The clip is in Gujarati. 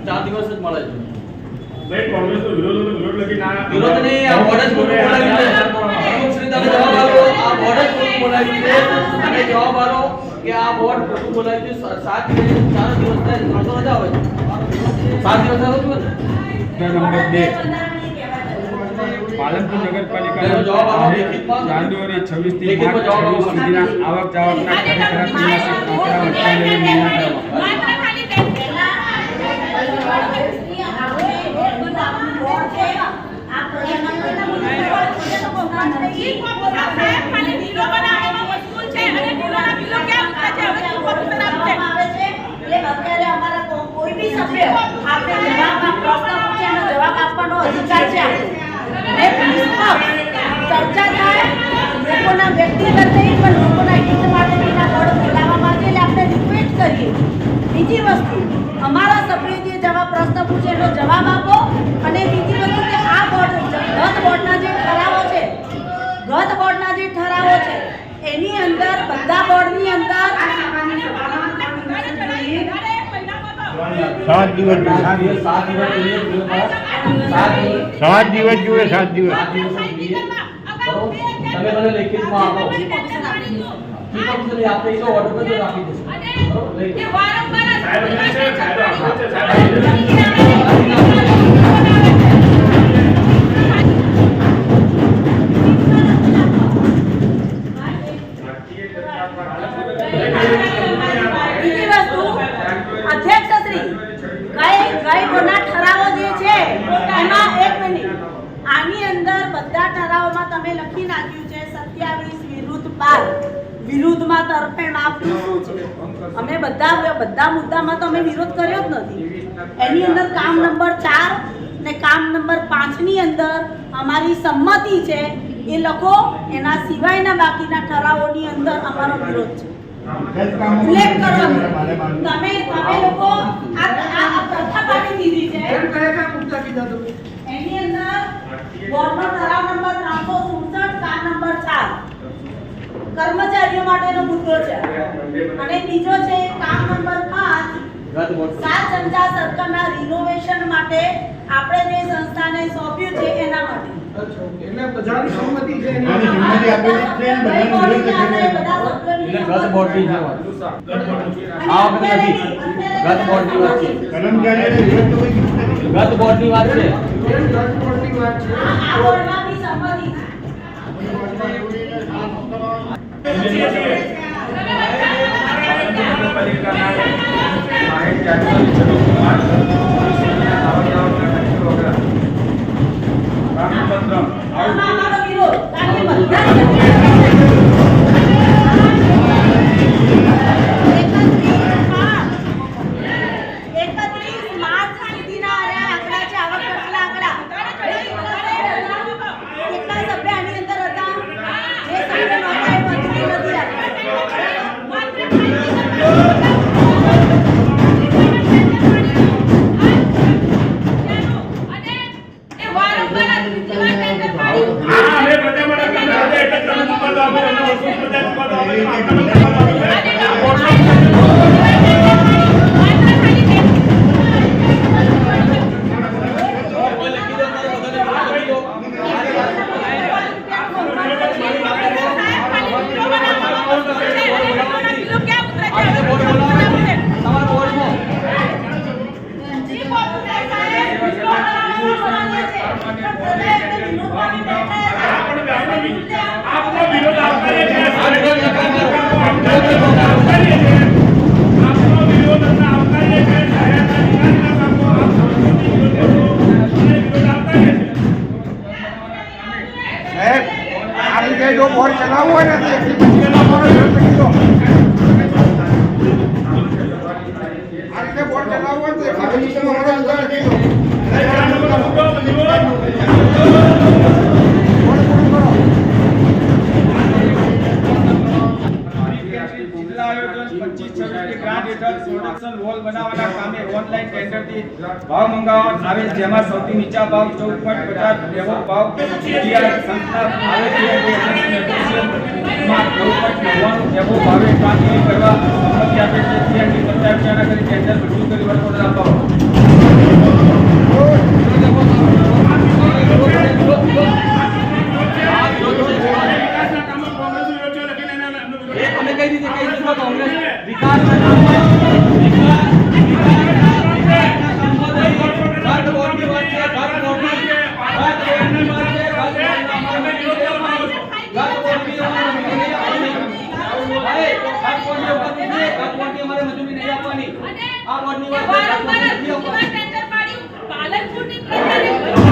4 દિવસ જ મળે છે. ભાઈ કોંગ્રેસનો વિરોધ લગી ના વિરોધ નહીં, આ બોર્ડ જ બોલાવી છે. પ્રમુખશ્રી તમે જવાબ આપો, આ બોર્ડ જ બોલાવી છે અને જવાબ આપો કે આ બોર્ડ ખોટું બોલાવી છે. 7 દિવસ 4 દિવસ થાય તો રજા હોય છે. 7 દિવસ થયો છે. નંબર 2 પાલનપુર નગરપાલિકા જાન્યુઆરી 26 થી માર્ચ 26 સુધીના આવક જાવકના ખરેખર ત્રિમાસિક આંકડા વટાવી જવાબ આપવાનો અધિકાર છે. ચર્ચા થાય લોકોના વ્યક્તિગત નહીં પણ લોકોના હિત માટેના બોર્ડ બોલાવવામાં આવે એટલે આપણે રિક્વેસ્ટ કરીએ. બીજી વસ્તુ અમારા સભ્યોએ જે પ્રશ્ન પૂછે એનો જવાબ આપો. અને બીજી વસ્તુ કે આ બોર્ડ ગત બોર્ડના જે ઠરાવો છે એની અંદર બધા બોર્ડની અંદર 7 દિવસ જોઈએ. 7 દિવસ તમે મને લેખિતમાં આપો. આપણે તો ઓર્ડર પર રાખી દેશું. બીજી વસ્તુ અધ્યક્ષશ્રી ગઈ બોર્ડના ઠરાવો જે છે એમાં એક મિનિટ આની અંદર બધા ઠરાવોમાં તમે લખી નાખ્યું છે 27 વિરુદ્ધ 12 વિરુદ્ધમાં તરફેણ આપવું શું છે. અમે બધા મુદ્દામાં તો અમે વિરોધ કર્યો જ નથી. એની અંદર કામ નંબર 4 ને કામ નંબર 5 ની અંદર અમારી સંમતિ છે એ લખો. એના સિવાયના બાકીના ઠરાવોની અંદર અમારો વિરોધ છે. ઉલ્લેખ કરો તમે લોકો આ પ્રથા પાડી દીધી છે. એની અંદર બોર્ડનો ઠરાવ નંબર 367 કામ નંબર 4 કર્મચારીઓ માટેનો મુદ્દો છે. અને બીજો છે કામ નંબર 5 સાત સંચાર સર્કલના રિનોવેશન માટે આપણે જે સંસ્થાને સોંપ્યું છે એના માટે. એટલે બધાની સંમતિ છે. એની સંમતિ આપેલી છે ને બધાનો વિરોધ છે. ગત બોર્ડની છે વાત. આ વખતે નથી. ગત બોર્ડની વાત છે. કર્મચારીઓને વિરોધ તો કોઈ કીધું નથી. ગત બોર્ડની વાત છે. રાજકોટની વાત છે. આ બોર્ડમાં બી સંમતિ છે. અમારો વિરોધ કારણ કે બધા જો બોર્ડ ચલાવવું હોય ને તો 125 બોર્ડ ચલાવવું હોય તો 125 જિલ્લા આયોજન 25-26 ગ્રાન્ટ હેઠળ પ્રોડક્શન વોલ બનાવવાના કામે ઓનલાઈન ટેન્ડરથી ભાવ મંગાવવામાં આવેલ, જેમાં સૌથી નીચા ભાવ 14.50 એવો ભાવ સંસ્થા આવે છે. માં 9.99 એવો ભાવે કામગીરી કરવા સંમતિ આપે છે. ત્યાંથી 50 રૂપિયાના કરી ટેન્ડર રજૂ કરી વર્ક ઓર્ડર આપવામાં વારંવાર બીજી વાર ટેન્ડર પાડ્યું પાલનપુરની પ્રજાને